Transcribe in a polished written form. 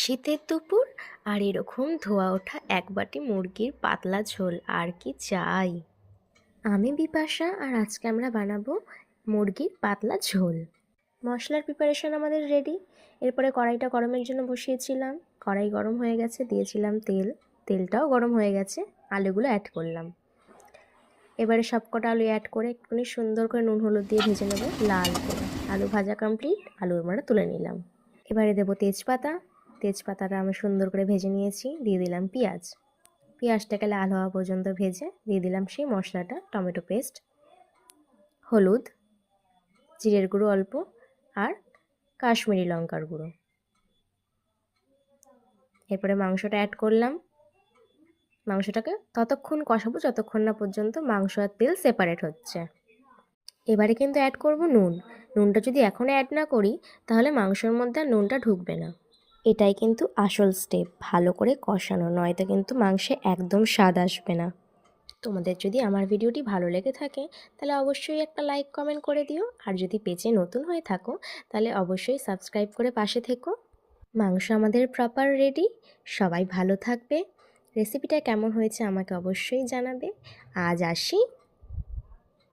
শীতের দুপুর আর এরকম ধোয়া ওঠা এক বাটি মুরগির পাতলা ঝোল, আর কি চাই। আমি বিপাশা, আর আজকে আমরা বানাবো মুরগির পাতলা ঝোল। মশলার প্রিপারেশন আমাদের রেডি। এরপরে কড়াইটা গরমের জন্য বসিয়েছিলাম। কড়াই গরম হয়ে গেছে, দিয়েছিলাম তেল। তেলটাও গরম হয়ে গেছে, আলুগুলো অ্যাড করলাম। এবারে সবকটা আলু অ্যাড করে একটুখানি সুন্দর করে নুন হলুদ দিয়ে ভেজে নেব লাল করে। আলু ভাজা কমপ্লিট, আলুর মারা তুলে নিলাম। এবারে দেবো তেজপাতা। তেজপাতাটা আমি সুন্দর করে ভেজে নিয়েছি। দিয়ে দিলাম পেঁয়াজ। পেঁয়াজটাকে লাল হওয়া পর্যন্ত ভেজে দিয়ে দিলাম সেই মশলাটা, টমেটো পেস্ট, হলুদ, জিরের গুঁড়ো অল্প, আর কাশ্মীরি লঙ্কার গুঁড়ো। এরপরে মাংসটা অ্যাড করলাম। মাংসটাকে ততক্ষণ কষাবো যতক্ষণ না পর্যন্ত মাংস আর তেল সেপারেট হচ্ছে। এবারে কিন্তু অ্যাড করব নুন। নুনটা যদি এখন অ্যাড না করি তাহলে মাংসের মধ্যে আর নুনটা ঢুকবে না। এটাই কিন্তু আসল স্টেপ, ভালো করে কষানো, নয়তো কিন্তু মাংসে একদম স্বাদ আসবে না। তোমাদের যদি আমার ভিডিওটি ভালো লেগে থাকে তাহলে অবশ্যই একটা লাইক কমেন্ট করে দিও, আর যদি পেজে নতুন হয়ে থাকো তাহলে অবশ্যই সাবস্ক্রাইব করে পাশে থেকো। মাংস আমাদের প্রপার রেডি। সবাই ভালো থাকবে। রেসিপিটা কেমন হয়েছে আমাকে অবশ্যই জানাবে। আজ আসি।